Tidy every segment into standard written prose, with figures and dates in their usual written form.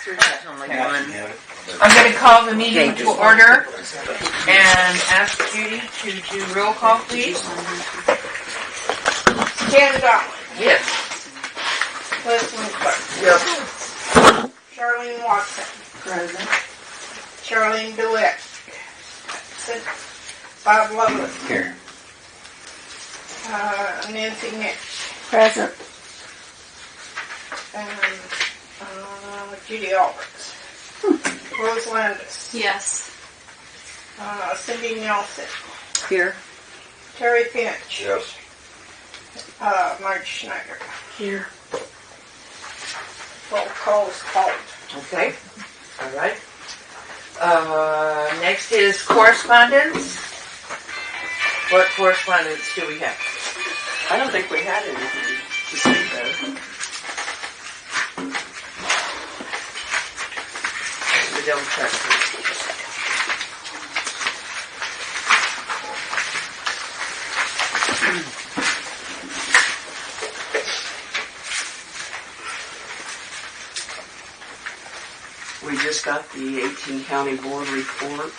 There's only one. I'm going to call the meeting to order and ask Judy to do roll call, please. Ken Donlin. Yes. Leslie Clark. Yep. Charlene Watson. Present. Charlene DeWitt. Bob Lovelace. Here. Nancy Mitch. Present. And Judy Alberts. Rose Landis. Yes. Cindy Nelson. Here. Terry Finch. Yes. Marge Schneider. Here. Roll call's called. Okay. All right. Next is correspondence. What correspondence do we have? I don't think we had anything to speak of. The double check. We just got the 18 County Board report,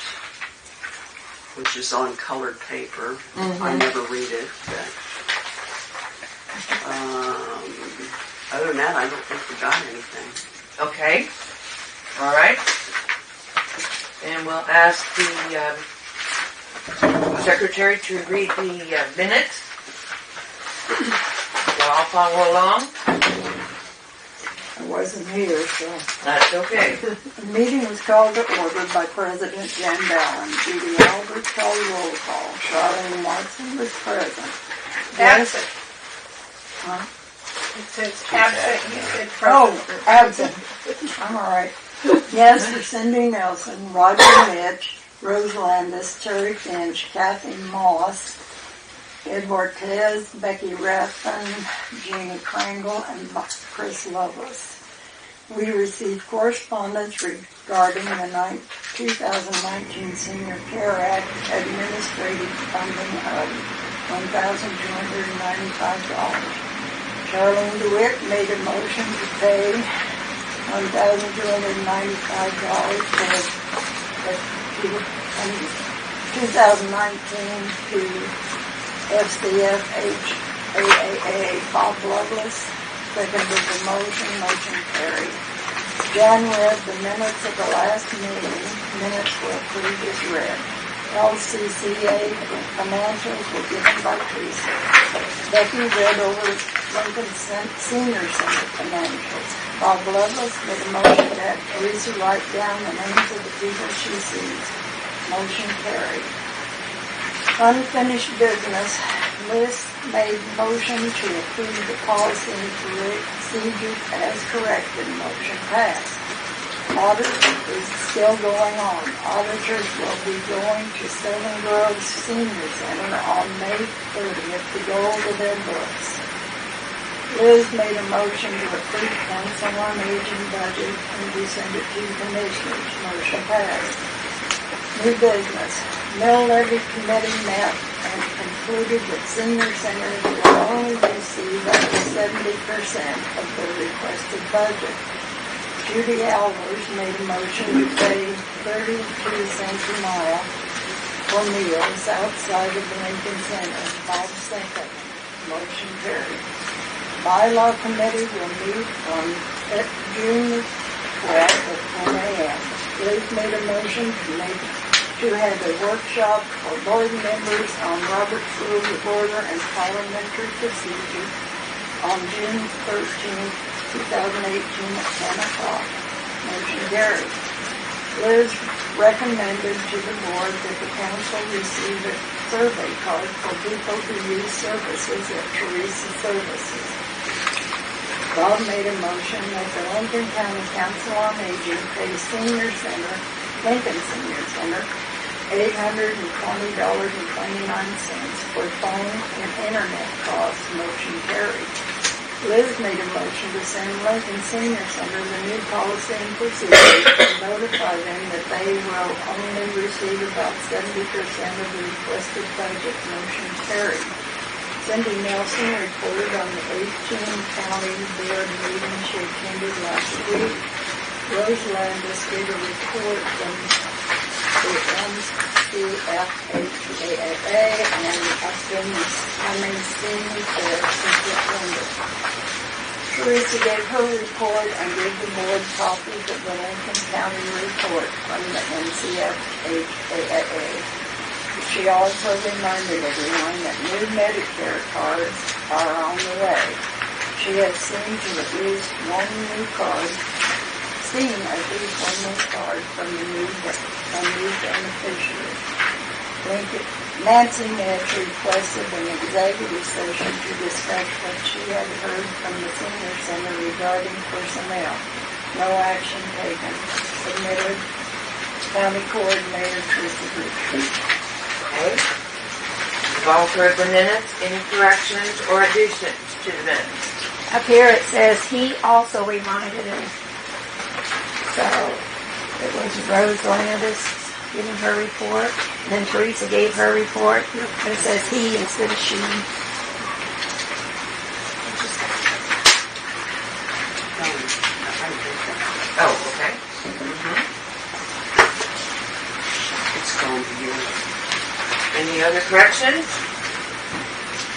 which is on colored paper. I never read it, but other than that, I don't think we got anything. Okay. All right. And we'll ask the secretary to read the minutes. We'll all follow along. I wasn't here, so. That's okay. The meeting was called to order by President Jan Ballin. Judy Alberts called roll call. Charlene Watson was present. Absent. Huh? It says absent. You said Oh, present. absent. I'm all right. Yes for Cindy Nelson, Roger Mitch, Rose Landis, Terry Finch, Kathy Moss, Ed Ortez, Becky Rathbun, Jeannie Kringle, and Chris Lovelace. We received correspondence regarding the 2019 Senior Care Act administrative funding of $1,295. Charlene DeWitt made a motion to pay $1,295 for the 2019 to FCFHAAA. Bob Lovelace seconded the motion. Motion carried. Jan read the minutes of the last meeting. Minutes were approved as read. LCCA financials were given by Teresa. Becky read over Lincoln Senior Center financials. Bob Lovelace made a motion to have Teresa write down the names of the people she sees. Motion carried. Unfinished business. Liz made motion to approve the policy and procedures as corrected. Motion passed. Audit is still going on. Auditors will be going to Seven Groves Senior Center on May 30th to go over their books. Liz made a motion to approve Council on Aging budget and to send it to commissioners. Motion passed. New business. Mill Levy Committee met and concluded that Senior Centers will only receive up to 70% of the requested budget. Judy Alberts made a motion to pay 32 cents a mile for meals outside of the Lincoln Center. Bob second. Motion carried. Bylaw Committee will meet on June 12th at 10 a.m. Liz made a motion to have a workshop for board members on Robert's Rules of Order and Parliamentary Procedure on June 13th, 2018 at 10 o'clock. Motion carried. Liz recommended to the board that the council receive a survey card for people who use services at Teresa Services. Bob made a motion that the Lincoln County Council on Aging pay Lincoln Senior Center, $820.29 for phone and internet costs. Motion carried. Liz made a motion to send Lincoln Senior Center the new policy and procedures and notify them that they will only receive about 70% of the requested budget. Motion carried. Cindy Nelson reported on the 18 County Board meeting she attended last week. Rose Landis gave a report from the LCCA and Upton Cummings for Superintendent. Teresa gave her report and gave the board copies of the Lincoln County report from the NCFHAA. She also reminded everyone that new Medicare cards are on the way. She has seen at least one new card from the new beneficiary. Nancy Mitch requested an executive session to discuss what she had heard from the senior center regarding personnel. No action taken. Submitted. County Coordinator Teresa Richards. Okay. We've all heard the minutes. Any corrections or additions to the minutes? Up here it says he also reminded him. So it was Rose Landis giving her report, and then Teresa gave her report, and it says he instead of she. Oh, okay. It's going to you. Any other corrections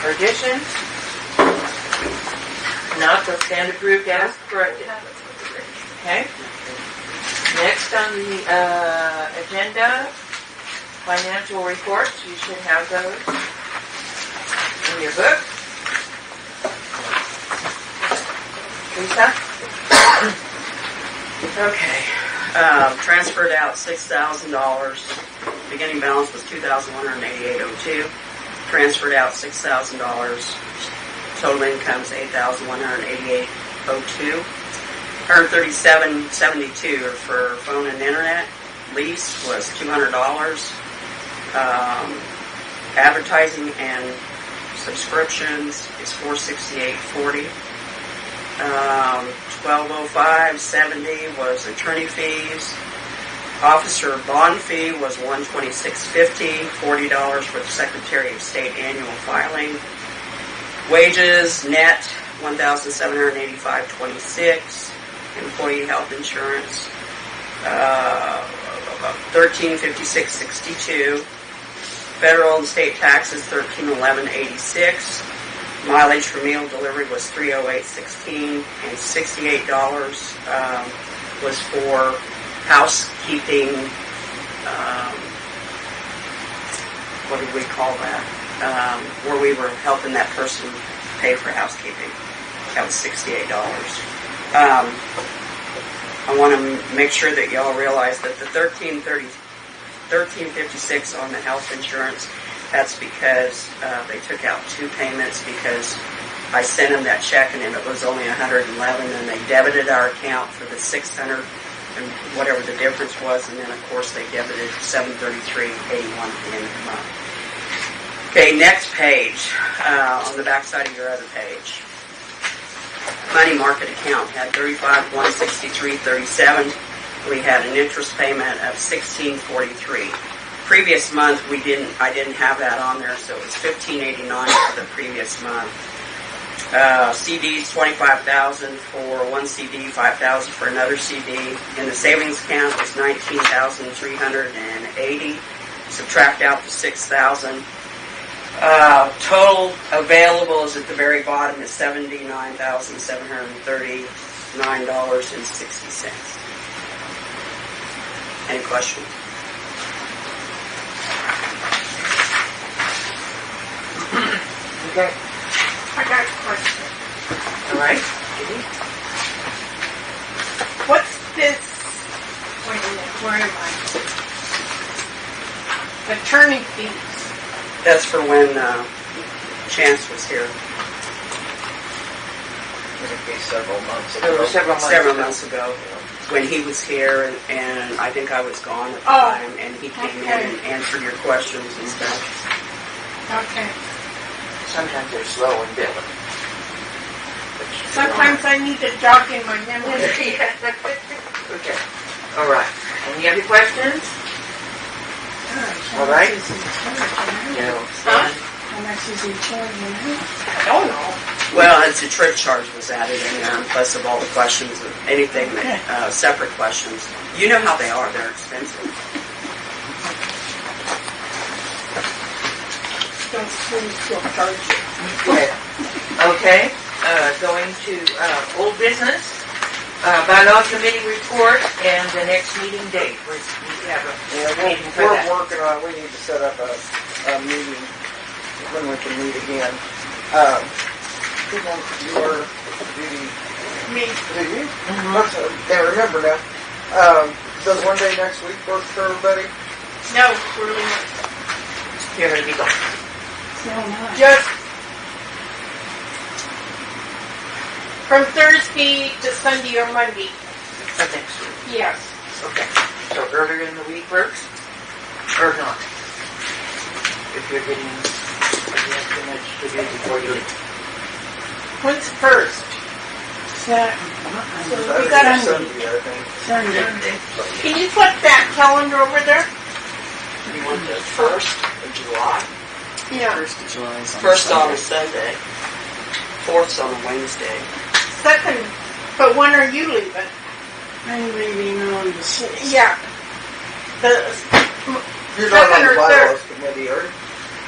or additions? Not, they'll stand approved as corrected. Okay. Next on the agenda, financial reports. You should have those in your book. Lisa? Okay. Transferred out $6,000. Beginning balance was $2,188.02. Transferred out $6,000. Total income is $8,188.02. $137.72 for phone and internet. Lease was $200. Advertising and subscriptions is $468.40. $1205.70 was attorney fees. Officer bond fee was $126.50. $40 for the Secretary of State annual filing. Wages net $1,785.26. Employee health insurance $1356.62. Federal and state taxes $1311.86. Mileage for meal delivery was $308.16, and $68 was for housekeeping. What did we call that? Where we were helping that person pay for housekeeping. That was $68. I want to make sure that y'all realize that the $1356 on the health insurance, that's because they took out two payments because I sent them that check and it was only $111, and they debited our account for the $600 and whatever the difference was, and then of course they debited $733.81 at the end of the month. Okay, next page, on the back side of your other page. Money market account had $35,163.37. We had an interest payment of $16.43. Previous month I didn't have that on there, so it was $15.89 for the previous month. CDs $25,000 for one CD, $5,000 for another CD. In the savings account was $19,380. Subtract out the $6,000. Total available is at the very bottom is $79,739.60. Any questions? Okay. I got a question. All right. What's this? Wait a minute, where am I? Attorney fees. That's for when Chance was here. It'd be several months There ago. were several months ago. When he was here, and I think I was gone at the Oh, time, and he came in okay. and answered your questions and stuff. Okay. Sometimes they're slow in billing. Sometimes I need to jog in my memory. Okay. All right. Any other questions? All right. No. Huh? How much is he charging? I don't know. Well, it's a trip charge was added in there, and plus of all the questions, anything that, separate questions. You know how they are, they're expensive. Okay, going to old business, bylaw committee report, and the next meeting date. We have a meeting for We're that. working on, we need to set up a meeting when we can meet again. Who wants your duty? Me. Do you? Mhm. Can't remember now. Does one day next week work for everybody? No, really not. You're going to be gone. Just from Thursday to Sunday or Monday. Of next week. Yes. Okay. So earlier in the week works? Or not? If you're getting too much to do before you leave. When's first? Saturday we got or a- Sunday, I think. Sunday. Can you put that calendar over there? You want the 1st of July? Yeah. First on a Sunday. 4th's on a Wednesday. Second, but when are you leaving? I'm leaving on the 6th. Yeah. The You're not on Second the or bylaws committee, are you?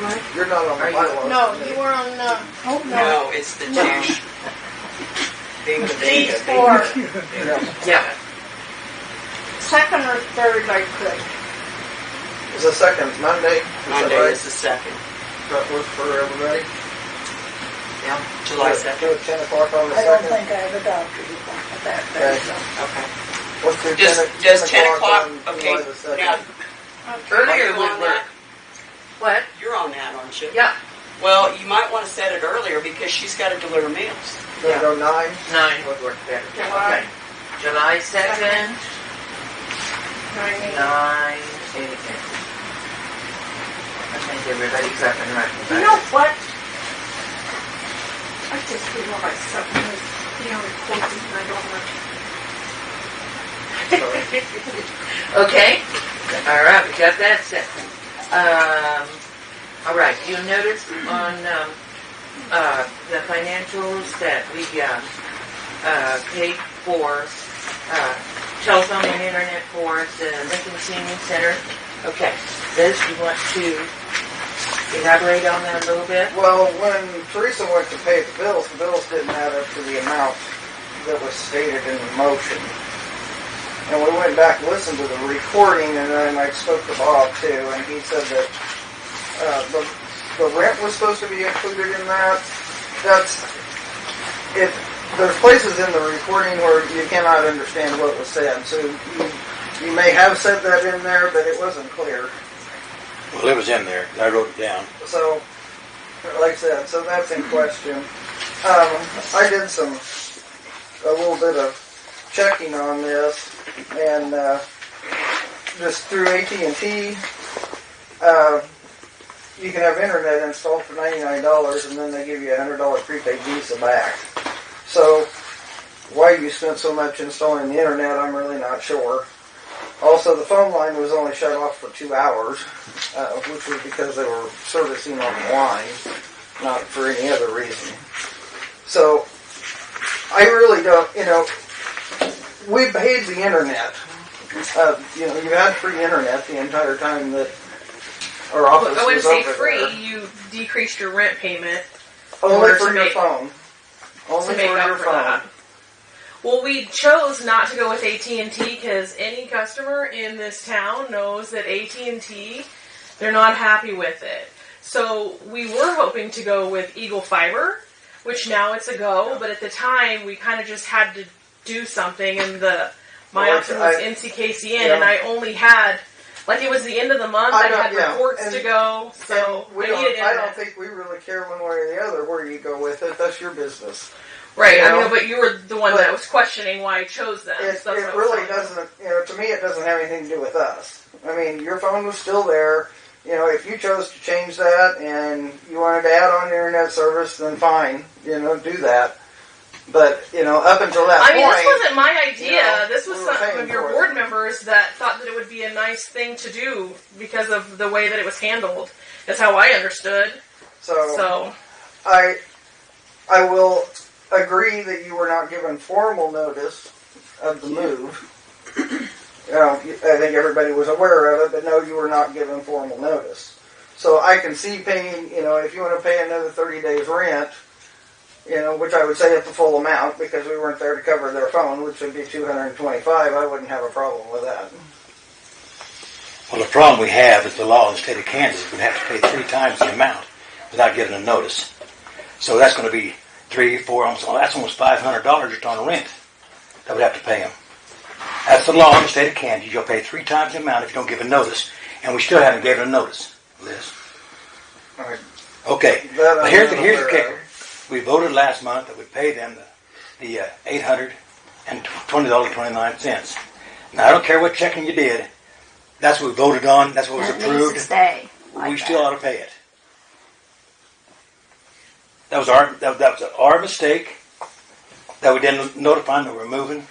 What? You're not on the Are you? bylaws no, committee. you were on the. Oh No, it's the No. two. Being the These beta. four. Yeah. Second or third, I could. Is the second Monday? Is that Monday right? is the 2nd. That work for everybody? Yeah, July Do 2nd. it 10 o'clock on the I don't second? think I have a doctor's appointment that day, so. Okay. Let's do Just 10 o'clock? on Okay. July the 2nd. Now, Earlier you would on work. that? What? You're on that, aren't you? Yeah. Well, you might want to set it earlier because she's got to deliver meals. Gonna go 9? 9 would work better. July. Okay. July 2nd, 9 a.m. 9 a.m. I think everybody's up and running. You know what? I just realized something was being recorded and I don't want Okay. All right, we got that set. All right, you notice on the financials that we paid for telephone and internet for the Lincoln Senior Center. Okay, Liz, you want to elaborate on that a little bit? Well, when Teresa went to pay the bills didn't add up to the amount that was stated in the motion. And we went back and listened to the recording, and then I spoke to Bob too, and he said that the rent was supposed to be included in that. There's places in the recording where you cannot understand what was said, so you may have said that in there, but it wasn't clear. Well, it was in there. I wrote it down. So, like I said, so that's in question. I did a little bit of checking on this, and just through AT&T, you can have internet installed for $99, and then they give you a $100 prepaid Visa back. So, why you spent so much installing the internet, I'm really not sure. Also, the phone line was only shut off for 2 hours, which was because they were servicing on the line, not for any other reason. So, I really don't, we paid the internet. You had free internet the entire time that our office I wouldn't was say over free. there. You decreased your rent payment Only order for to your make- phone. Only to for make your up for phone. that. Well, we chose not to go with AT&T because any customer in this town knows that AT&T, they're not happy with it. So we were hoping to go with Eagle Fiber, which now it's a go, but at the time we kind of just had to do something, and my Well, option was I- NCKCN, yeah. and I only had, it was the end of the month, I had reports to go, so And we I needed I internet. don't think we really care one way or the other where you go with it. That's your business. Right, You I know? know, but you were the one But that was questioning why I chose them. It so that's what I was really telling you. doesn't, to me it doesn't have anything to do with us. I mean, your phone was still there. If you chose to change that and you wanted to add on internet service, then fine, do that. But, up until that I mean, point... this wasn't my idea. This was we were some paying of your for it. board members that thought that it would be a nice thing to do because of the way that it was handled. That's how I understood. So, So, I I will agree that you were not given formal notice of the move. You know, I think everybody was aware of it, but no, you were not given formal notice. So I can see paying, you know, if you want to pay another 30 days rent, you know, which I would say at the full amount because we weren't there to cover their phone, which would be $225. I wouldn't have a problem with that. Well, the problem we have is the law in the state of Kansas. We'd have to pay 3 times the amount without giving a notice. So that's going to be 3, 4, that's almost $500 just on rent that we'd have to pay them. That's the law in the state of Kansas. You'll pay 3 times the amount if you don't give a notice. And we still haven't given a notice, Liz. All right. Okay, but here's the kicker. We voted last month that we pay them the $820.29. Now, I don't care what checking you did. That's what we voted on. That's what was That needs approved. to stay. We still ought to pay it. That was our mistake that we didn't notify them that we're moving.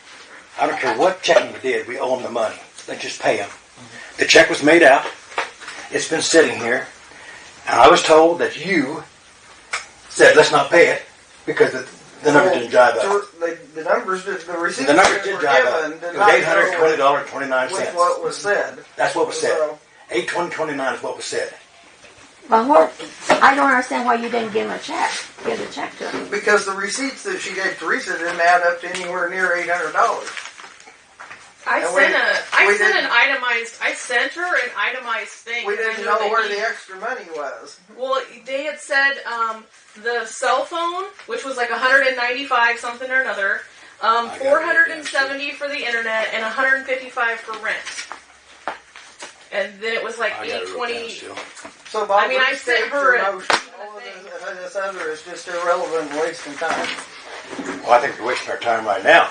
I don't care what checking we did. We owe them the money. Let's just pay them. The check was made out. It's been sitting here. And I was told that you said, let's not pay it because the number didn't jive up. The numbers, the receipts The numbers that did were jive up. given It did was not go $820.29. with what was said. That's what was said. So, $820.29 is what was said. Well, I don't understand why you didn't give him a check. Give the check to him. because the receipts that she gave Teresa didn't add up to anywhere near $800. I And sent her an itemized thing. We because I didn't know know that where he- the extra money was. Well, they had said the cell phone, which was like $195 something or another, $470 for the internet, and $155 for rent. And then it was like I got it wrote down $820. still. So Bob, I mean, I sent her your a- motion. All of this other is just irrelevant and wasting time. Well, I think we're wasting our time right now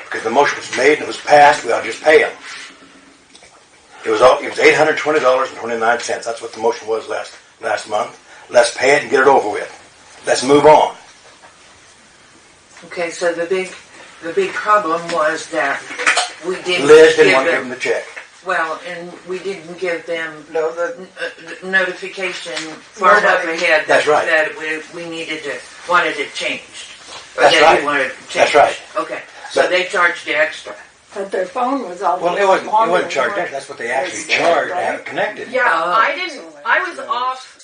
because the motion was made and it was passed. We ought to just pay them. It was $820.29. That's what the motion was last month. Let's pay it and get it over with. Let's move on. Okay, so the big problem was that we didn't Liz didn't give want to give them, them the check. well, and we didn't give them No, the notification far enough Nobody- ahead That's right. that we wanted it changed. Or That's that right. you wanted it changed. That's right. Okay, so they charged you extra. But their phone was all. Well, it wasn't charged extra. That's what they actually charged to have it connected. Yeah, Oh. I was off.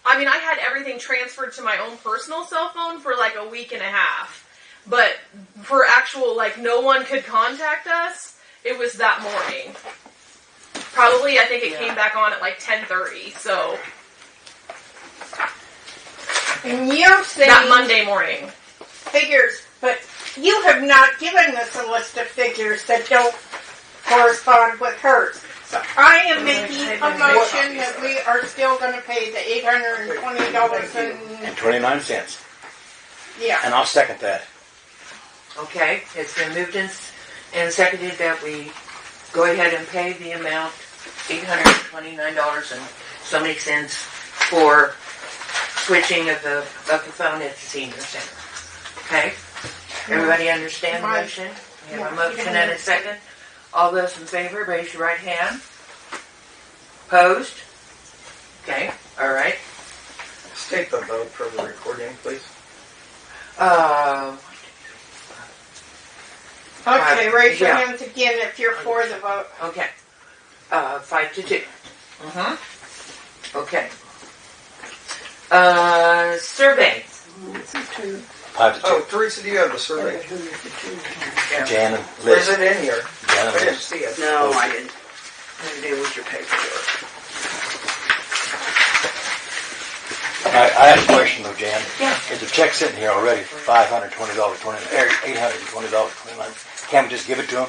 I mean, I had everything transferred to my own personal cell phone for like a week and a half. But for actual, like, no one could contact us, it was that morning. Probably, I think it came back on at like 10:30, so And you're saying that Monday morning. figures, but you have not given us a list of figures that don't correspond with hers. So I am making a motion that we are still going to pay the $820 And 29 cents. yeah. And I'll second that. Okay, it's been moved and seconded that we go ahead and pay the amount, $829 and so many cents for switching of the phone at the senior center. Okay? Everybody understand the motion? We have a motion and a second. All those in favor, raise your right hand. Opposed? Okay, all right. state the vote for the recording, please. Okay, raise your Yeah. hands again if you're for the vote. Okay. 5-2. Mm-hmm. Okay. Survey. 5 to 2. Oh, Teresa, do you have the survey? Jan and Or is Liz. it in here? Jan I and didn't Liz. see it. No, I didn't. Maybe it was your paperwork. I have a question though, Jan. Yeah. Is the check sitting here already for $820.29? Can't we just give it to them?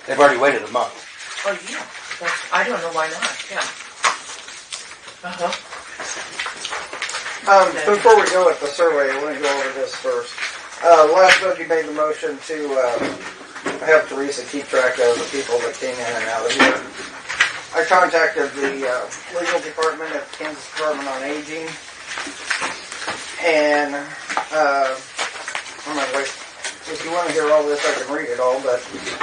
They've already waited a month. Oh, yeah. I don't know why not. Yeah. Uh-huh. Before we go with the survey, I want to go over this first. Last month you made the motion to have Teresa keep track of the people that came in and out of here. I contacted the legal department at the Kansas Department on Aging, and if you want to hear all this, I can read it all, but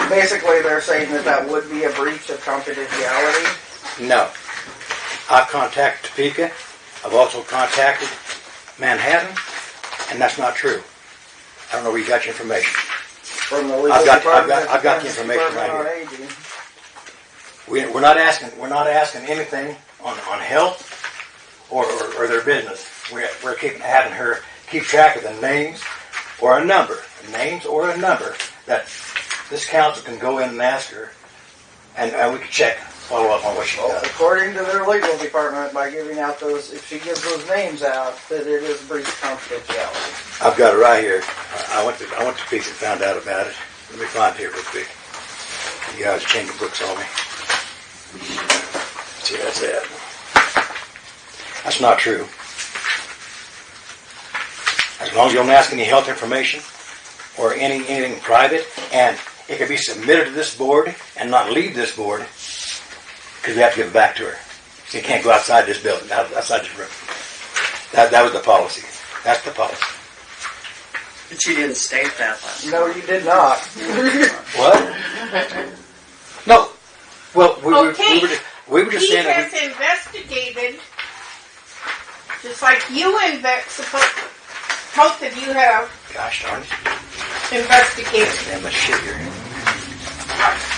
basically they're saying that would be a breach of confidentiality. No. I've contacted Topeka. I've also contacted Manhattan, and that's not true. I don't know where you got your information. From the legal I've got department. the information right Department here. on Aging. We're not asking anything on health or their business. We're having her keep track of the names or a number that this council can go in and ask her, and we can follow up on what she Well, does. according to their legal department, by giving out those, if she gives those names out, that it is breach of confidentiality. I've got it right here. I went to Peaks and found out about it. Let me find it here real quick. You guys change the books on me. See, that's it. That's not true. As long as you don't ask any health information or anything private, and it can be submitted to this board and not leave this board, because we have to give it back to her. So you can't go outside this building, outside this room. That was the policy. That's the policy. But you didn't state that last No, you did not. What? No. Well, we were just He saying that has investigated, just like you both of you have gosh darn it. investigated. Damn that shit here.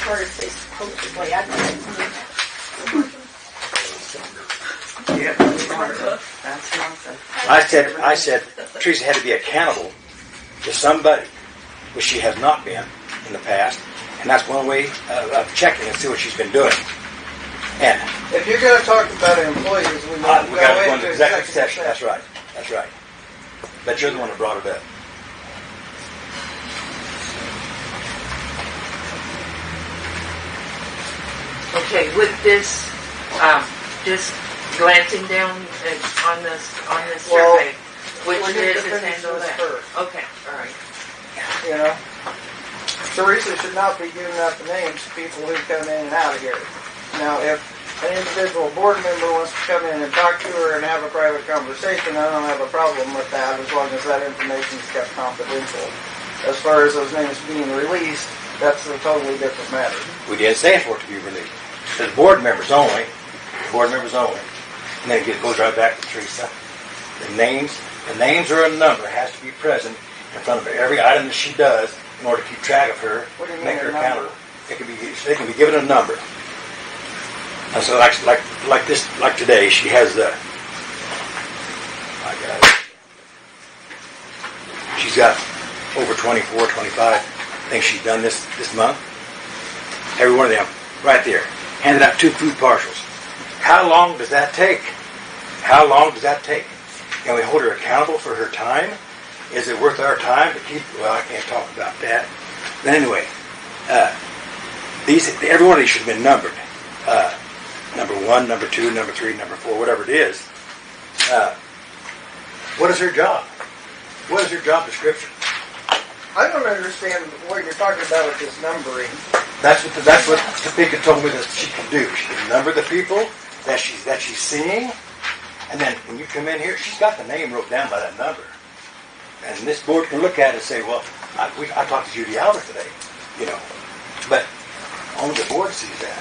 Where is this supposedly? I don't know. Yeah, that's nothing. I said Teresa had to be accountable to somebody, which she has not been in the past, and that's one way of checking and see what she's been doing. And If you're going to talk about employees, we want to we got to go go into into executive session. That's right. That's right. But you're the one that brought it up. Okay, with this, just glancing down on this Well, survey, which we need to is finish handle this that. first. Okay, all right. You know, Teresa should not be giving out the names of people who come in and out of here. Now, if an individual board member wants to come in and talk to her and have a private conversation, I don't have a problem with that as long as that information is kept confidential. As far as those names being released, that's a totally different matter. We didn't say for it to be released. It says board members only. Board members only. And then it goes right back to Teresa. The names or a number has to be present in front of every item that she does in order to keep track of her, What do you make mean her a number? accountable. They can be given a number. And so like this, like today, she has the. I got it. She's got over 24, 25 things she's done this month. Every one of them, right there. Handed out 2 food partials. How long does that take? How long does that take? Can we hold her accountable for her time? Is it worth our time to keep? Well, I can't talk about that. But anyway, every one of these should have been numbered. Number 1, number 2, number 3, number 4, whatever it is. What is her job? What is her job description? I don't understand what you're talking about with this numbering. That's what Topeka told me that she can do. She can number the people that she's seeing, and then when you come in here, she's got the name wrote down by that number. And this board can look at it and say, well, I talked to Judy Albert today, you know. But only the board sees that.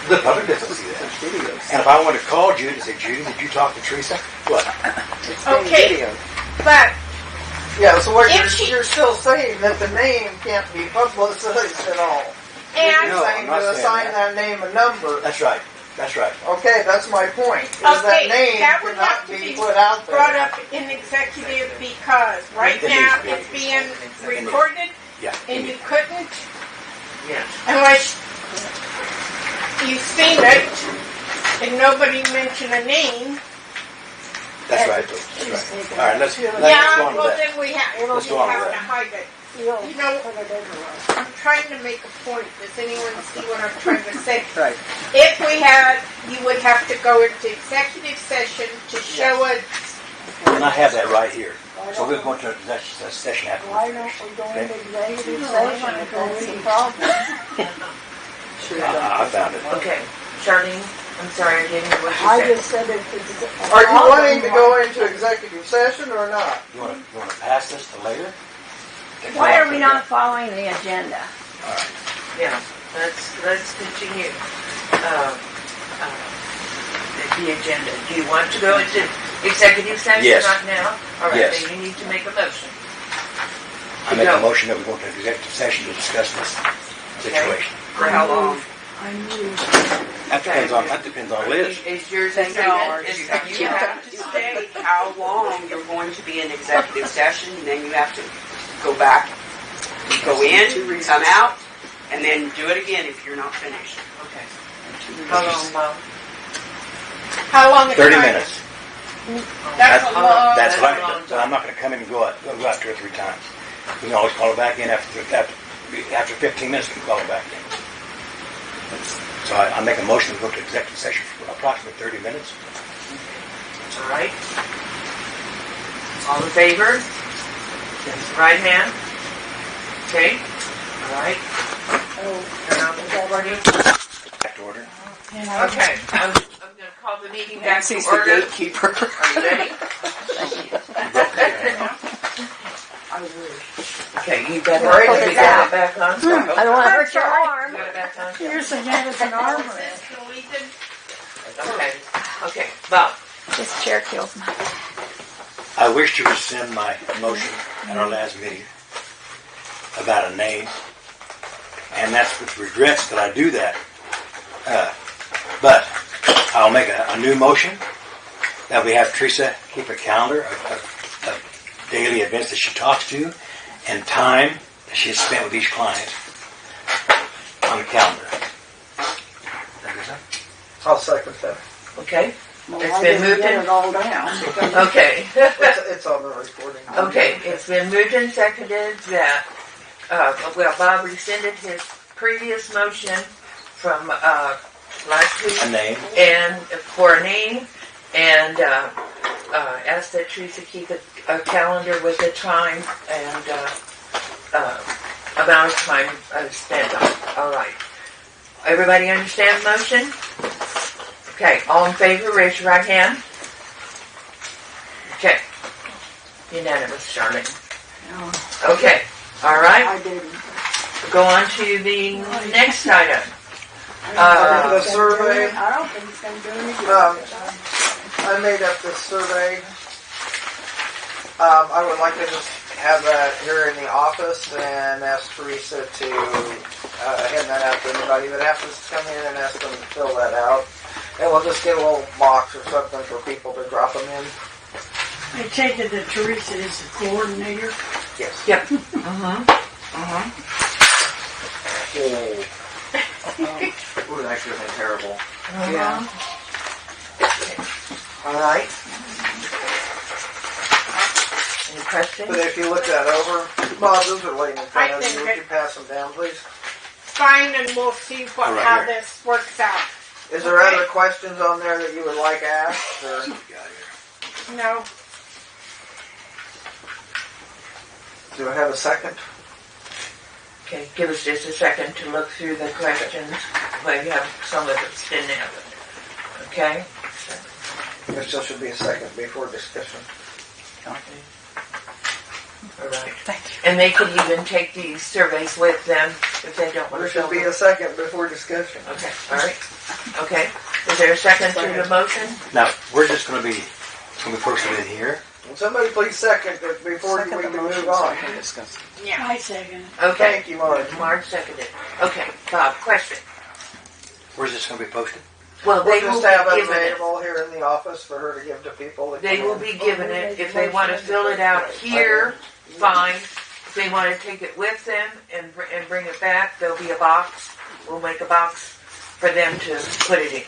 The public doesn't see that. And if I want to call Judy and say, Judy, did you talk to Teresa? What? Okay, but Yeah, so what If you're still saying that the name can't be publicized at all. and You're No, saying I'm not to saying assign that. that name a number. That's right. That's right. Okay, that's my point. Is Okay, that name that would cannot have to be be put out there. brought up in executive because right It now needs it's being recorded Yeah. and you couldn't Yeah. unless you've seen it and nobody mentioned a name. That's right. That's right. All right. Let's go Yeah, on to well that. then we have Let's go on to to that. hide it. You know, I'm trying to make a point. Does anyone see what I'm trying to say? Right. If we had, you would have to go into executive session to show us. And I have that right here. So we'll go into an executive session after. Why don't we go into executive session if that's the problem? I found it. Okay, Charlene, I'm sorry, I didn't hear what you I said. just said if it's a Are you problem, wanting to go into executive session or not? You want to pass this to later? Why are we not following the agenda? All right. Yeah, let's continue the agenda. Do you want to go into executive session Yes. right now? All right, Yes. then you need to make a motion. I make a motion that we go into executive session to discuss this situation. For how long? That depends on Liz. Is yours No, independent? You have to state how long you're going to be in executive session, and then you have to go back, go in, come out, and then do it again if you're not finished. Okay. How long, Bob? How long? 30 minutes. That's a long. That's a what long I'm not going to come in and go out 2 or 3 times. We can always call it back in after 15 minutes. We can call it back in. So I make a motion to go to executive session for approximately 30 minutes. All right. All in favor? Raise the right hand. Okay. All right. Turn on the recording. Back to order. Okay. I'm going to call the meeting back to Nancy's the order. gatekeeper. Are you ready? Okay, you got Right, it. You got it back on. I don't want to hurt your arm. You got it back on. Here's again as an arm wrist. Okay. Okay. Bob. This chair kills me. I wish to rescind my motion at our last meeting about a name, and that's with regrets that I do that. But I'll make a new motion that we have Teresa keep a calendar of daily events that she talks to and time that she has spent with each client on the calendar. I'll second that. Okay. Well, It's I been didn't moved get in. it all down. Okay. It's on the recording. Okay. It's been moved and seconded that, Bob rescinded his previous motion from last week. A name. And for a name, and ask that Teresa keep a calendar with the time and amount of time spent on it. All right. Everybody understand the motion? Okay. All in favor, raise your right hand. Okay. Unanimous, Charlotte. Okay. All right. I didn't. Go on to the next item. The survey. I don't think it's going to do any good. I made up this survey. I would like to just have that here in the office and ask Teresa to hand that out to anybody that happens to come in and ask them to fill that out. And we'll just get a little box or something for people to drop them in. I take it that Teresa is the coordinator. Yes. Yep. Ooh, that should have been terrible. Yeah. All right. Any questions? But if you look that over, Bob, those are laying in front I of think you. Would you pass them down, please? Fine, and we'll see Right how here. this works out. Is there Okay. other questions on there that you would like asked? Or? No. Do I have a second? Okay, give us just a second to look through the questions. Well, you have some of it didn't have it. Okay? There still should be a second before discussion. All right. Thank you. And they could even take these surveys with them if they don't want There to fill should be them. a second before discussion. Okay, all right. Okay. Is there a second to the motion? Now, we're just going to be posted in here. Will somebody please second it before we can move on? Yeah. I second. Okay. Thank you, Marge. Marge seconded. Okay, Bob, question. Where's this going to be posted? Well, they We'll will just have be it given it. available here in the office for her to give to people. that They come will in. be given it. If they want to fill it out here, fine. If they want to take it with them and bring it back, there'll be a box. We'll make a box for them to put it in.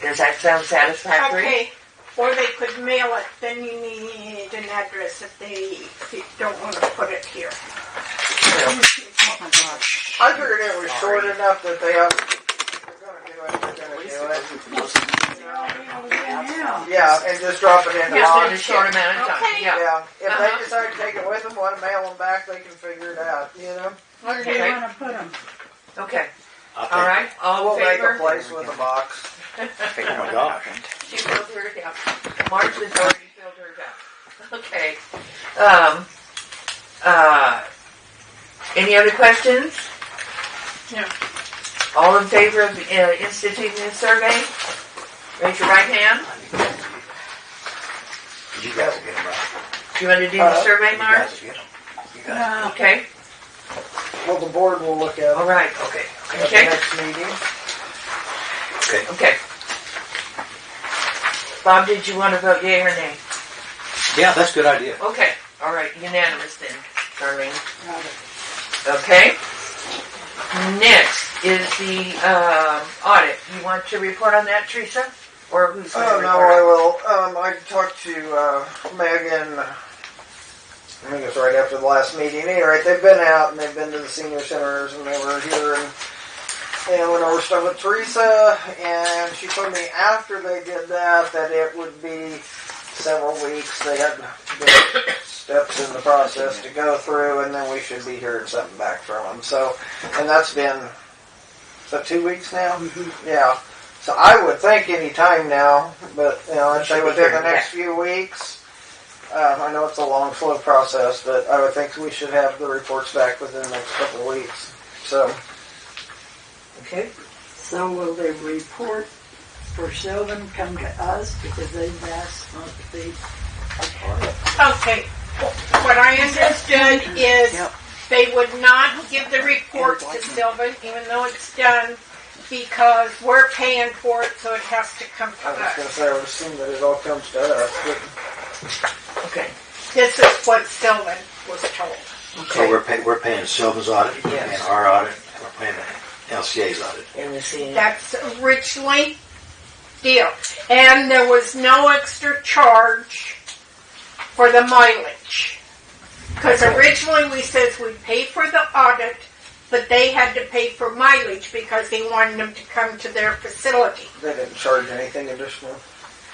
Does that sound satisfactory? Okay. Or they could mail it. Then you need an address if they don't want to put it here. I figured it was short enough that they have. They're going to do it. They're going to do it. Yeah, and just drop it in the Just in a box. short amount of time. Okay. Yeah. Yeah, if they decide to take it with them, want to mail them back, they can figure it out. You know, Where do you Okay. want to put them? Okay. I'll take All right. All we'll in make a favor? place with a box. it. Oh my gosh. She filled hers out. Marge has already filled hers out. Okay. Any other questions? No. All in favor of instituting this survey? Raise your right hand. You guys will get them right. Do you want to do the survey, You Marge? guys will get them. Okay? Well, the board will look at All it right, okay. at the Okay? next meeting. Okay. Bob, did you want to vote yea or nay? Yeah, that's a good idea. Okay, all right, unanimous then, Darlene. Okay. Next is the audit. You want to report on that, Teresa? Or who's going to Oh, report? no, I will. I talked to Megan, I think it's right after the last meeting. Anyway, they've been out and they've been to the senior centers and they were here and went over stuff with Teresa, and she told me after they did that it would be several weeks. They had different steps in the process to go through, and then we should be hearing something back from them. So, and that's been, so 2 weeks now? Mm-hmm. Yeah. So I would think any time now, but I'd say within the next few weeks. I know it's a long, slow process, but I would think we should have the reports back within the next couple of weeks. So. Okay. So will the report for Sylvan come to us because they've asked not to be a part of it? Okay, what I understood is they would not give the report to Sylvan, even though it's done, because we're paying for it, so it has to come to I was going to us. say, I would assume that it all comes to us. But Okay. This is what Sylvan was told. So we're paying Sylvan's audit, we're Yes. paying our audit, and we're paying the LCA's audit. In the scene. That's originally deal. And there was no extra charge for the mileage. Because originally we says we pay for the audit, but they had to pay for mileage because they wanted them to come to their facility. they didn't charge anything additional.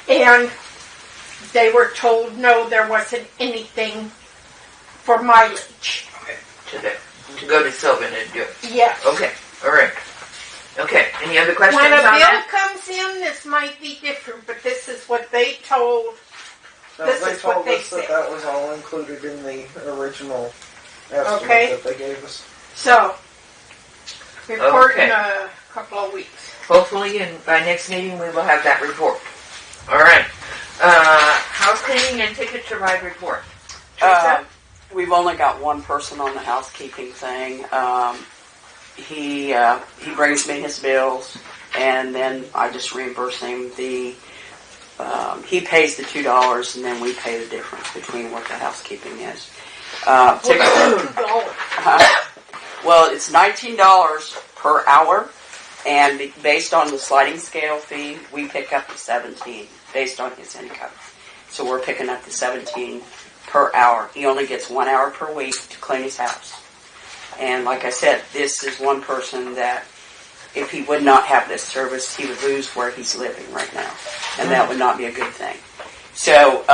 And they were told no, there wasn't anything for mileage. To go to Sylvan and do it. Yes. Okay, all right. Okay, any other questions When a on bill that? comes in, this might be different, but this is what they told. No, This they is what told they us that said. that was all included in the original estimate Okay. that they gave us. So, report Okay. in a couple of weeks. Hopefully, and by next meeting, we will have that report. All right. House cleaning and ticket to ride report. Teresa? We've only got one person on the housekeeping thing. He brings me his bills, and then I just reimburse him the. He pays the $2, and then we pay the difference between what the housekeeping is. Well, it's $19 per hour, and based on the sliding scale fee, we pick up the $17 based on his income. So we're picking up the $17 per hour. He only gets 1 hour per week to clean his house. And like I said, this is one person that if he would not have this service, he would lose where he's living right now. And that would not be a good thing. So,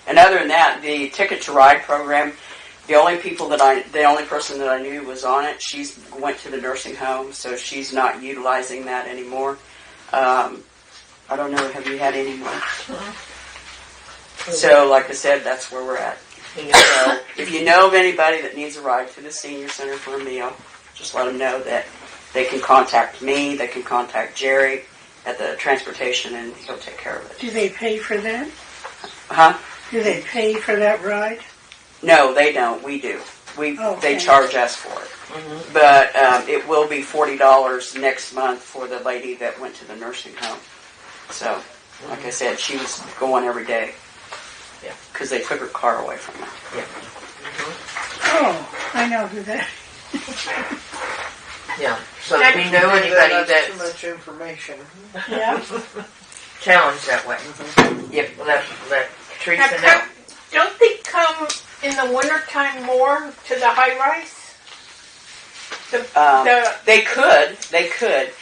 and other than that, the Ticket to Ride program, the only person that I knew was on it, she's went to the nursing home, so she's not utilizing that anymore. I don't know, have you had any more? So, like I said, that's where we're at. So, if you know of anybody that needs a ride to the senior center for a meal, just let them know that they can contact me, they can contact Jerry at the transportation, and he'll take care of it. Do they pay for that? Huh? Do they pay for that ride? No, they don't. We do. They charge us for it. Mm-hmm. But it will be $40 next month for the lady that went to the nursing home. So, like I said, she was going every day. Yeah. Because they took her car away from her. Yeah. Oh, I know who that. Yeah. So if we know anybody That's that's too much information. Yeah. challenged that way, Yep. let Teresa Now, know. don't they come in the wintertime more to the high rise? They could.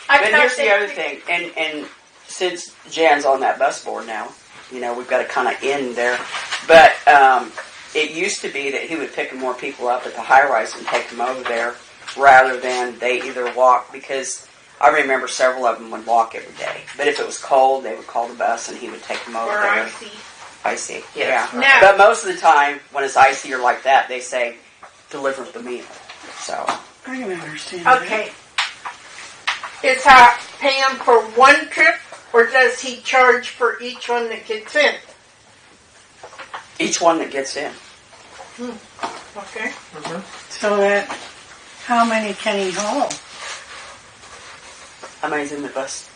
I But thought here's they the other could- thing. And since Jan's on that bus board now, we've got to kind of end there. But it used to be that he would pick more people up at the high rise and take them over there rather than they either walk, because I remember several of them would walk every day. But if it was cold, they would call the bus and he would take them over Or there. icy. Icy, Yes. yeah. Now, But most of the time, when it's icy or like that, they say, deliver the meal. So, I can understand that. okay. Is that paying for one trip, or does he charge for each one that gets in? each one that gets in. Okay. Mhm. So that, how many can he haul? How many's in the bus?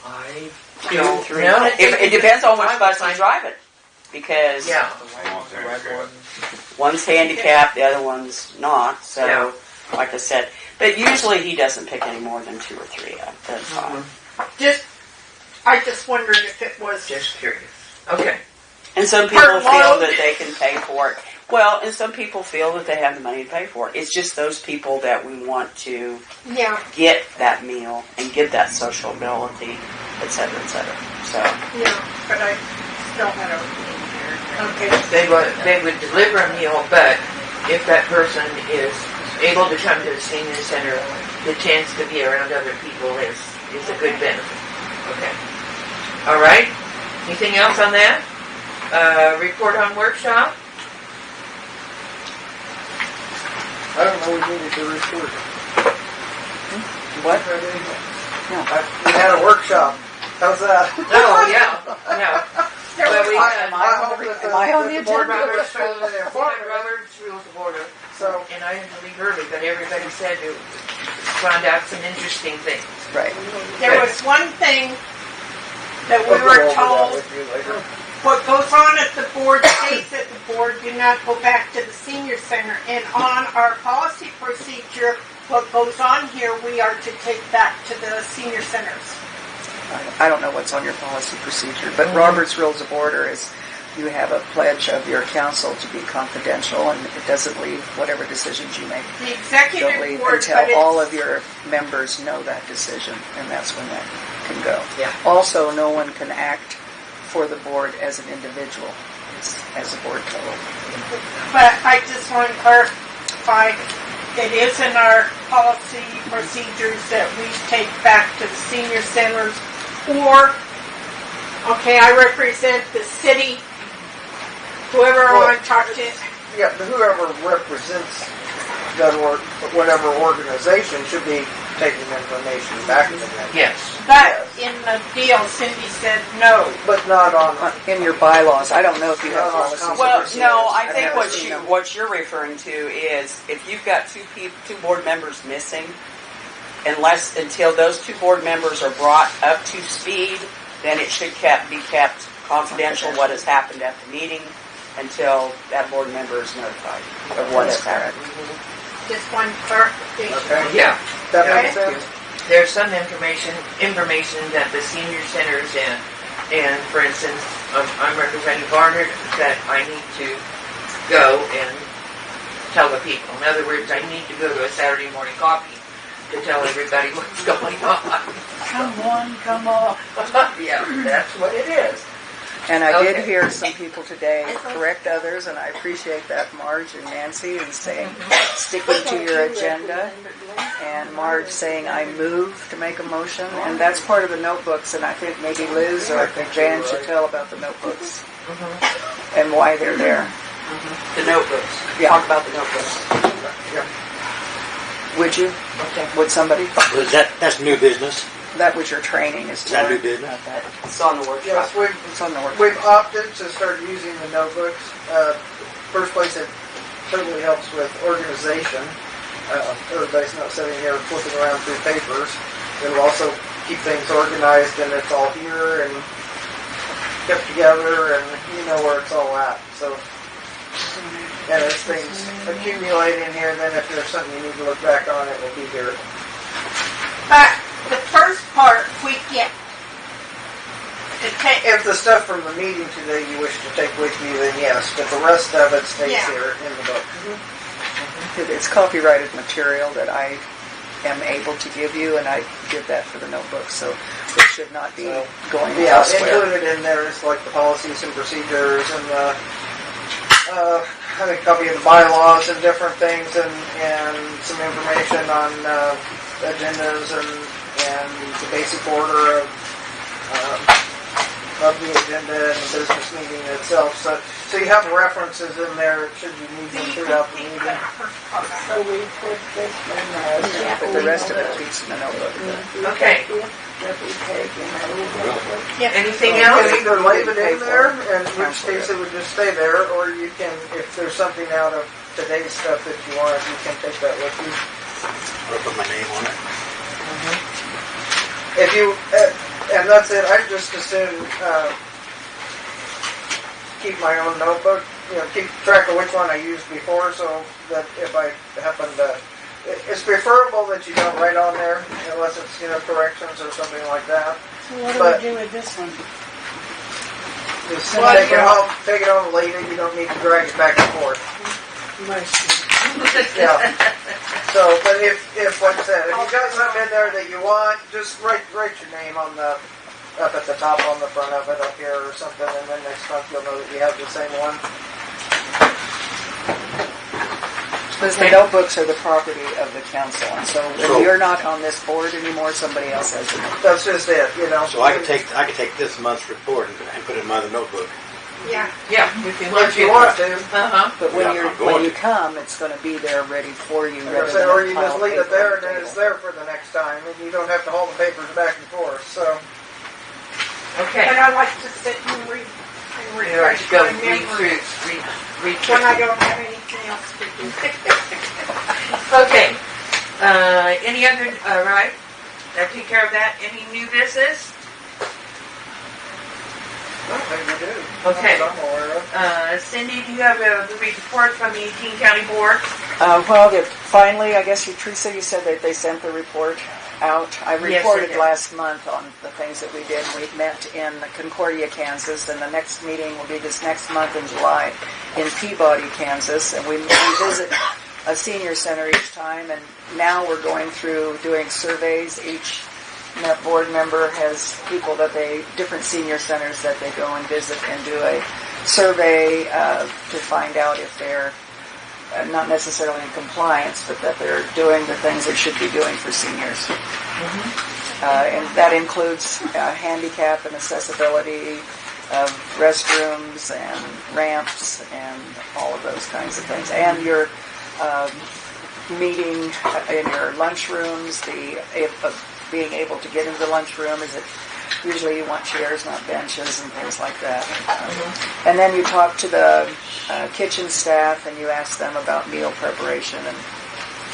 I Two, don't three. know. It depends on which Five, bus five. he's driving. Because Yeah. one's handicapped, the other one's not. So, Yeah. like I said, but usually he doesn't pick any more than 2 or 3 up. That's fine. I just wondered if it was. Just curious. Okay. And some people Per feel load? that they can pay for it. Well, and some people feel that they have the money to pay for it. It's just those people that we want to Yeah, get that meal and get that social ability, et cetera, et cetera. So, yeah, but I still had a. Okay. They would deliver a meal, but if that person is able to come to the senior center, the chance to be around other people is a good benefit. Okay. All right. Anything else on that? Report on workshop? I don't know, we needed to report. what? We had a workshop. How's that? Oh, yeah. Yeah. Well, we had I hope that Am I on the that board agenda? members follow the we had informative. Robert's Rules of Order, So, and I had to leave early, but everybody said it found out some interesting things. Right. There was one thing that we I'll go were over that told, with you later. what goes on at the board stays at the board, do not go back to the senior center. And on our policy procedure, what goes on here, we are to take back to the senior centers. I don't know what's on your policy procedure, but Robert's Rules of Order is you have a pledge of your council to be confidential, and it doesn't leave whatever decisions you make. The Don't executive leave board, until but all it's, of your members know that decision, and that's when that can go. Yeah. Also, no one can act for the board as an individual. It's as a board total. but I just want to clarify, it is in our policy procedures that we take back to the senior centers, or, okay, I represent the city, whoever I want to talk to. yeah, but whoever represents that whatever organization should be taking information back to them. Yes. But in the deal, Cindy said no. But not on, In your bylaws, I don't know if you have No, policies. or Well, procedures. no, I I've think never seen them. what you're referring to is if you've got two board members missing, until those 2 board members are brought up to speed, then it should be kept confidential what has happened at the meeting until that board member is notified of what has happened. Just one clarification. okay? Yeah. That Okay. makes sense? There's some information that the senior centers and for instance, I'm representing Barnard, that I need to go and tell the people. In other words, I need to go to a Saturday morning coffee to tell everybody what's going on. Come on, come on. Yeah, that's what it is. And I did Okay. hear some people today correct others, and I appreciate that, Marge and Nancy, and saying, sticking to your agenda. And Marge saying, I move to make a motion. And that's part of the notebooks, and I think maybe Liz or Jan should tell about the notebooks and why they're there. The notebooks. Yeah. Talk about the notebooks. Would you? Okay. Would somebody? That's new business. That was your training, is Is that to new business? about that. It's on the workshop. Yes, It's on the work. we've opted to start using the notebooks. First place, it totally helps with organization. Everybody's not sitting here flipping around through papers. It'll also keep things organized, and it's all here and kept together, and you know where it's all at. So, and as things accumulate in here, then if there's something you need to look back on, it will be here. But the first part we get to take. If the stuff from the meeting today you wish to take with you, then yes, but the rest of it stays Yeah. here in the book. It's copyrighted material that I am able to give you, and I give that for the notebook, so it should not be going Yeah, elsewhere. included in there is like the policies and procedures and the, I think a copy of the bylaws and different things and some information on agendas and the basic order of of the agenda and the business meeting itself. So you have references in there should you need them throughout the meeting. So we put this one there. But the rest of it keeps in the notebook. Okay. That we take in our notebook. Anything You else? can either leave it in there, in which case it would just stay there, or you can, if there's something out of today's stuff that you want, you can take that with you. Or put my name on it. If you, and that's it, I just assume keep my own notebook, keep track of which one I used before, so that if I happen to, it's preferable that you don't write on there unless it's, corrections or something like that. So what do But- we do with this one? Just take it home, leave it, you don't need to drag it back and forth. Yeah. So, but if like I said, if you got something in there that you want, just write your name on up at the top on the front of it up here or something, and then next month you'll know that you have the same one. Because the notebooks are the property of the council, and so when you're not on this board anymore, somebody else has it. That's just it, So I could take this month's report and put it in my other notebook. Yeah. Yeah, if you If you want to. But Yeah, I'm going when you to. come, it's going to be there ready for you. Or you just leave it there and then it's there for the next time, and you don't have to haul the papers back and forth. So, Okay. But I like to sit and read. You like to go my read memory through, read when I through. don't have anything else to do. Okay. Any other, right? That take care of that. Any new business? I don't think we do. Okay. Not that I'm aware of. Cindy, do you have the report from the King County Board? Well, finally, I guess Teresa, you said that they sent the report out. I Yes, reported they did. last month on the things that we did. We met in Concordia, Kansas, and the next meeting will be this next month in July in Peabody, Kansas, and we visit a senior center each time, and now we're going through doing surveys. Each board member has people different senior centers that they go and visit and do a survey to find out if they're not necessarily in compliance, but that they're doing the things they should be doing for seniors. And that includes handicap and accessibility of restrooms and ramps and all of those kinds of things. And your meeting in your lunchrooms, being able to get into the lunchroom, is it usually you want chairs, not benches, and things like that. And then you talk to the kitchen staff and you ask them about meal preparation and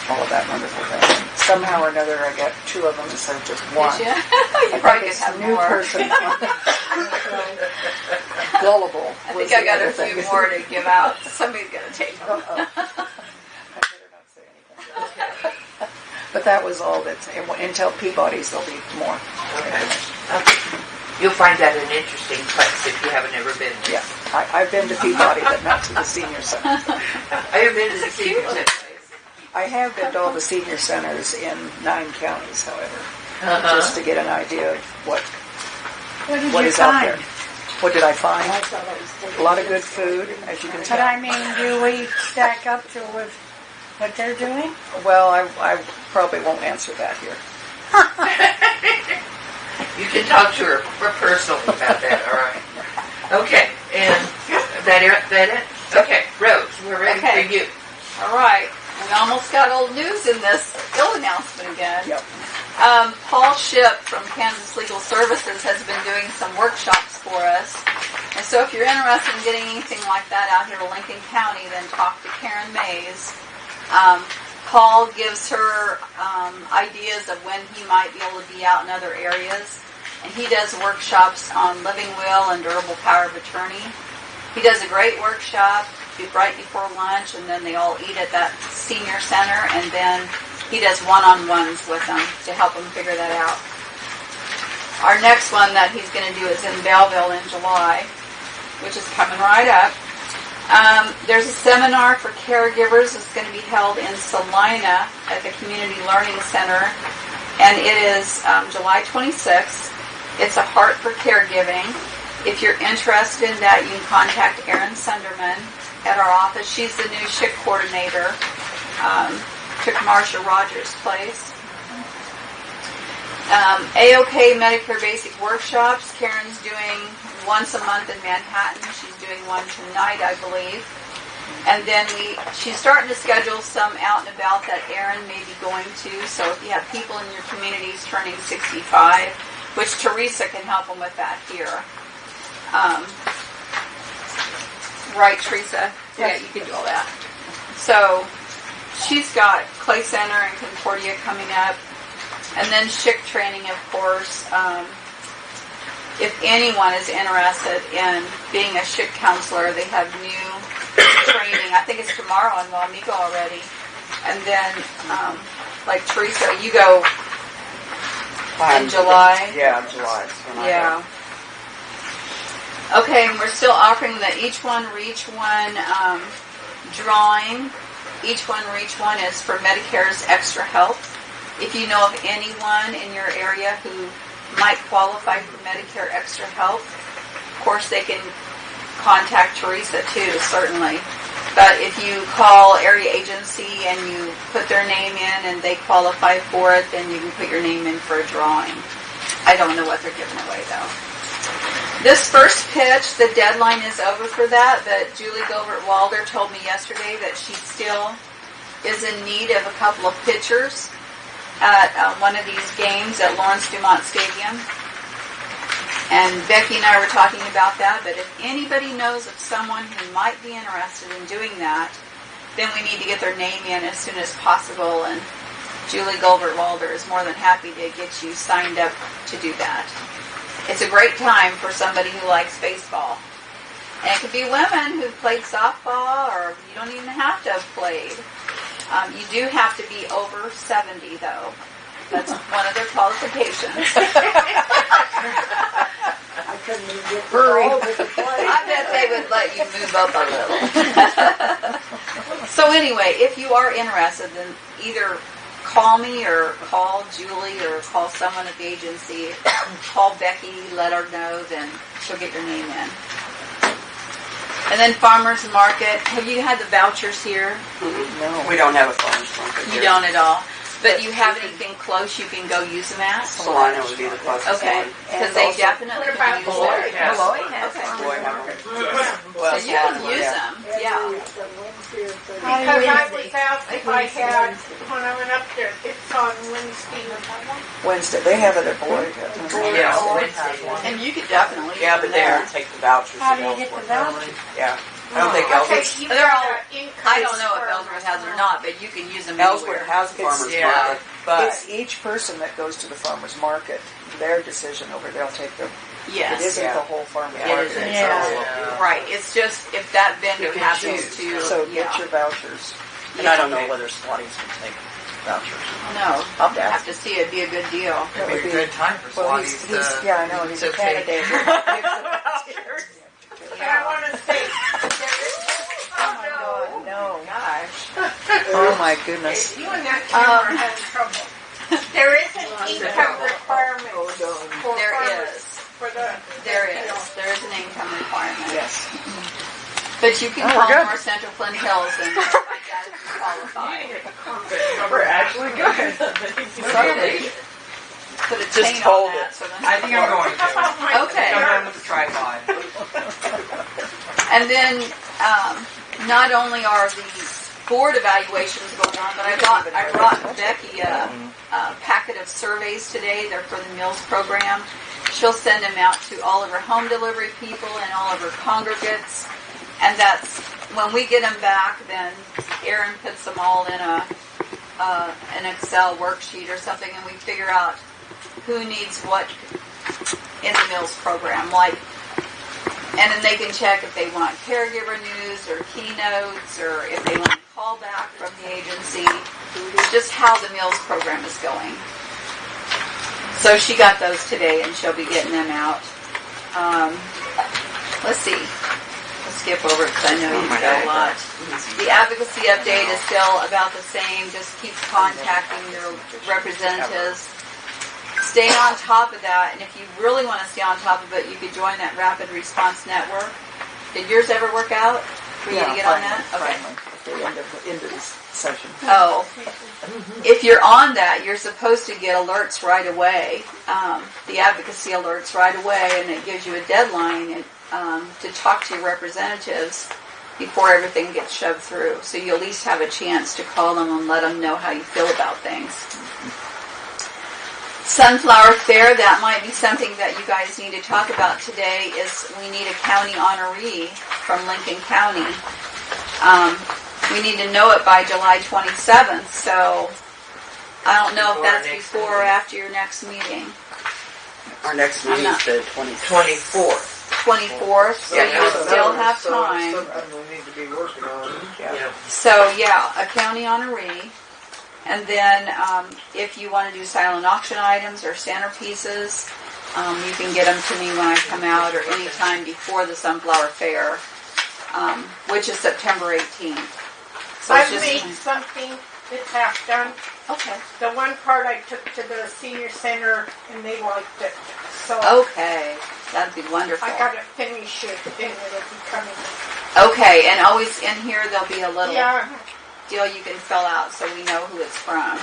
all of that wonderful thing. Somehow or another, I got two of them instead of just one. You I probably think could it's have a new more. person. Gullible. I was think I the got other a few thing. more to give out. Somebody's going to take them. I better not say anything. But that was all that, until Peabody's there'll be more. Okay. You'll find that an interesting place if you haven't ever been there. Yeah, I've been to Peabody, but not to the senior center. I have been to the senior center. I have been to all the senior centers in 9 counties, however, just to get an idea of what is out there. What did I find? A lot of good food, as you can tell. But I mean, do we stack up to with what they're doing? Well, I probably won't answer that here. You can talk to her personally about that, all right? Okay, and that it? Okay, Rose, we're ready Okay. for you. All right. We almost got old news in this bill announcement again. Yep. Paul Shipp from Kansas Legal Services has been doing some workshops for us. And so if you're interested in getting anything like that out here to Lincoln County, then talk to Karen Mays. Paul gives her ideas of when he might be able to be out in other areas. And he does workshops on living will and durable power of attorney. He does a great workshop right before lunch, and then they all eat at that senior center, and then he does one-on-ones with them to help them figure that out. Our next one that he's going to do is in Belleville in July, which is coming right up. There's a seminar for caregivers that's going to be held in Salina at the Community Learning Center, and it is July 26th. It's a Heart for Caregiving. If you're interested in that, you can contact Erin Sunderman at our office. She's the new SHIC coordinator. Took Marsha Rogers' place. AOK Medicare Basic Workshops. Karen's doing once a month in Manhattan. She's doing one tonight, I believe. And then she's starting to schedule some out and about that Erin may be going to. So if you have people in your communities turning 65, which Teresa can help them with that here. Right, Teresa? Yeah, you can do all that. So she's got Clay Center and Concordia coming up. And then SHIC training, of course. If anyone is interested in being a SHIC counselor, they have new training. I think it's tomorrow in Wamego already. And then, like Teresa, you go in July. Yeah, July. Yeah. Okay, and we're still offering the Each One Reach One drawing. Each One Reach One is for Medicare's Extra Help. If you know of anyone in your area who might qualify for Medicare Extra Help, of course they can contact Teresa too, certainly. But if you call area agency and you put their name in and they qualify for it, then you can put your name in for a drawing. I don't know what they're giving away though. This first pitch, the deadline is over for that, but Julie Gilbert-Walder told me yesterday that she still is in need of a couple of pitchers at one of these games at Lawrence Dumont Stadium. And Becky and I were talking about that, but if anybody knows of someone who might be interested in doing that, then we need to get their name in as soon as possible, and Julie Gilbert-Walder is more than happy to get you signed up to do that. It's a great time for somebody who likes baseball. And it could be women who've played softball, or you don't even have to have played. You do have to be over 70, though. That's one of their qualifications. I couldn't even get the ball to the plate. I bet they would let you move up a little. So anyway, if you are interested, then either call me or call Julie or call someone at the agency. Call Becky, let her know, then she'll get your name in. And then farmers market. Have you had the vouchers here? No. We don't have a farmer's market You here. don't at all. But you have anything close you can go use them at? Salina would be the closest Okay, one. because they definitely What about can use Beloit? them. Yes. Beloit has Boy, farmers how- market. Well, So you can Salina, use yeah. them, yeah. Because I was out, if I had, when I went up there, it's on Wednesday. Wednesday, they have it at Boyd. Yeah. And you could definitely use Yeah, but them they there. don't take the vouchers. How do you get the voucher? Yeah. I don't think Okay, Ellsworth, you They're got all- an increase I don't know if for- Ellsworth has or not, but you can use them Ellsworth anywhere. has a farmer's Yeah. market, but It's each person that goes to the farmer's market, their decision over, they'll take the, it Yes. isn't Yeah. the whole farmer's It market. isn't. itself. Right, it's just if that vendor You can happens choose. to, So yeah. get your vouchers. and I don't know whether Swati's can take vouchers. No, I'll you have ask. to see it'd be a good deal. That would be- good time for Well, he's, yeah, I know, he's a candidate. And I want to say, Oh my God, no. Gosh. Oh my goodness. you and that camera had trouble. There is an income requirement for There farmers, is. for the. There is an income requirement. Yes. But you can Oh, call we're good. North Central Flint Hills and find out if you qualify. We're actually good. Somebody put a Just chain hold on that. it. So then I think I'm going How to. about my Okay. I'm going with the tripod. And then not only are the board evaluations going on, but I brought Becky a packet of surveys today. They're for the meals program. She'll send them out to all of her home delivery people and all of her congregates. And that's when we get them back, then Erin puts them all in an Excel worksheet or something, and we figure out who needs what in the meals program. And then they can check if they want caregiver news or keynotes, or if they want a call back from the agency, just how the meals program is going. So she got those today, and she'll be getting them out. Let's see. Let's skip over it because I know you've got a lot. The advocacy update is still about the same. Just keep contacting your representatives. Stay on top of that, and if you really want to stay on top of it, you could join that Rapid Response Network. Did yours ever work out for you to get on that? Okay. Finally. at the end of this session. Oh, if you're on that, you're supposed to get alerts right away, the advocacy alerts right away, and it gives you a deadline to talk to your representatives before everything gets shoved through. So you at least have a chance to call them and let them know how you feel about things. Sunflower Fair, that might be something that you guys need to talk about today, is we need a county honoree from Lincoln County. We need to know it by July 27th, so I don't know if that's before or after your next meeting. Our next meeting is the 24th. 24th, so you still have time. Something we need to be working on. Yeah. So yeah, a county honoree. And then if you want to do silent auction items or centerpieces, you can get them to me when I come out or anytime before the Sunflower Fair, which is September 18th. So I've made something that's half done. Okay. The one part I took to the senior center and they liked it. So Okay, that'd be wonderful. I gotta finish it and it'll be coming. Okay, and always in here there'll be a little Yeah. deal you can fill out so we know who it's from.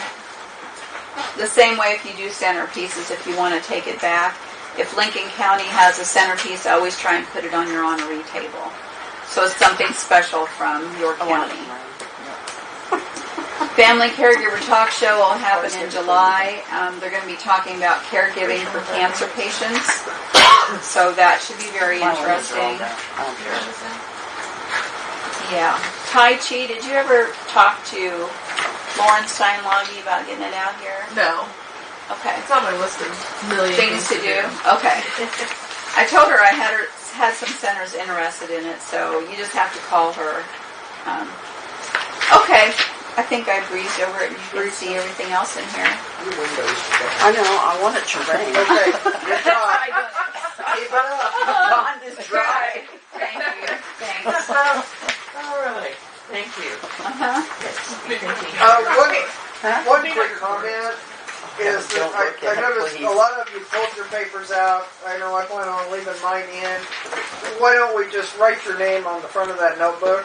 The same way if you do centerpieces, if you want to take it back. If Lincoln County has a centerpiece, I always try and put it on your honoree table. So it's something special from your county. Family Caregiver Talk Show will happen in July. They're going to be talking about caregiving for cancer patients. So that should be very interesting. Yeah. Tai Chi, did you ever talk to Lauren Steinloggy about getting it out here? No. Okay. It's on my list of million Things to do? Okay. I told her I had some centers interested in it, so you just have to call her. Okay. I think I breezed over it and you can see everything else in here. Your windows. I know, I want it to rain. Okay, good job. Keep it up. The pond is dry. Thank you. Thanks. All right. Thank you. Uh-huh. One quick comment is that I noticed a lot of you pulled your papers out. I know I plan on leaving mine in. Why don't we just write your name on the front of that notebook?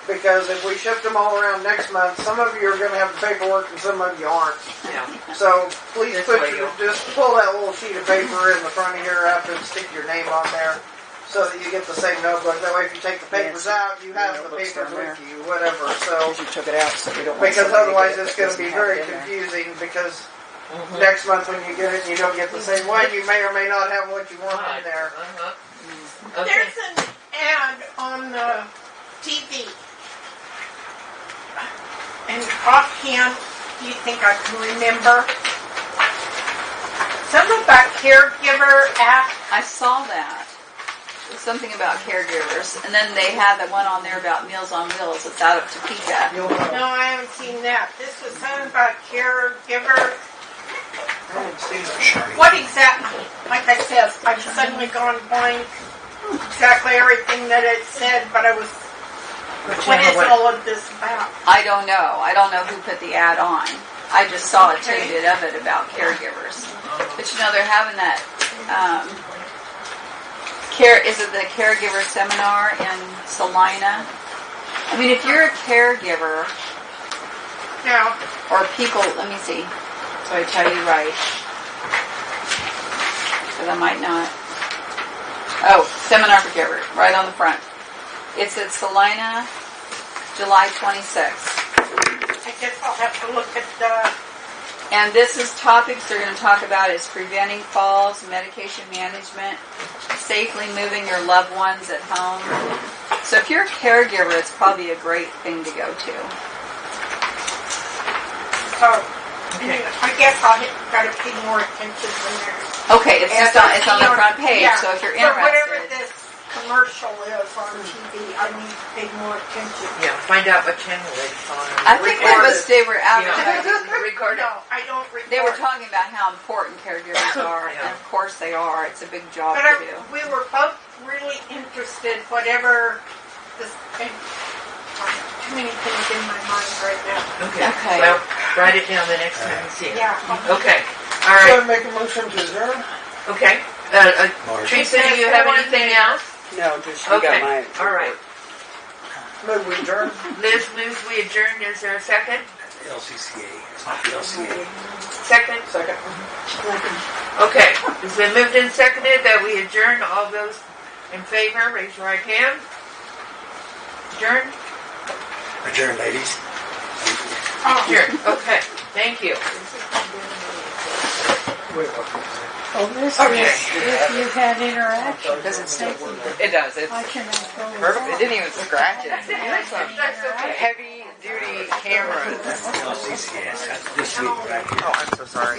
Because if we shift them all around next month, some of you are going to have the paperwork and some of you aren't. Yeah. So please This put way just pull that little sheet of paper in the front of your after and stick your name on there so that you get the same notebook. That way if you take the papers out, you have the papers with you, whatever. So You took it out, so we don't want because somebody to otherwise get it's it going to doesn't be have very it in there. confusing because next month when you get it and you don't get the same one, you may or may not have what you want in there. Uh-huh. Okay. There's an ad on the TV. And offhand, do you think I can remember? Something about caregiver app. I saw that. There's something about caregivers. And then they had the one on there about Meals on Wheels. It's out of Topeka. You'll know. No, I haven't seen that. This was something about caregiver. I haven't seen it. What exactly? Like I said, I've suddenly gone blank. Exactly everything that it said, but I was. What is all of this about? I don't know. I don't know who put the ad on. I just saw a tidbit of it about caregivers. But you know, they're having that, is it the caregiver seminar in Salina? I mean, if you're a caregiver, Yeah. or people, let me see, so I tell you right, because I might not. Oh, seminar for caregivers, right on the front. It's at Salina, July 26th. I guess I'll have to look at the. And this is topics they're going to talk about is preventing falls, medication management, safely moving your loved ones at home. So if you're a caregiver, it's probably a great thing to go to. So, I guess I'll gotta pay more attention when there's. Okay, it's just on, it's on the front page, Yeah. so if you're For whatever interested. this commercial is on TV, I need to pay more attention. Yeah, find out what channel it's on. I think they were advertising. Record it. No, I don't record. They were talking about how important caregivers are, and of course they are. It's a big job But to do. we were both really interested, whatever this thing. Too many things in my mind right now. Okay. Well, write it down the next time you see it. Yeah. Okay. All So right. I make a motion to adjourn? Okay. Teresa, do you have anything else? No, just you got my. All right. Move we adjourn. Liz moves we adjourn. Is there a second? LCCA. It's not the LCA. Second? Second. Okay. It's been moved and seconded that we adjourn. All those in favor, raise your right hand. Adjourn? Adjourn, ladies. Adjourn. Okay. Thank you. Oh, this Okay. is if you had interaction. Does it say? It does. It's I cannot go with perfect. It that. didn't even scratch it. That's okay. Heavy duty cameras. LCCA. This week right here. Oh, I'm so sorry.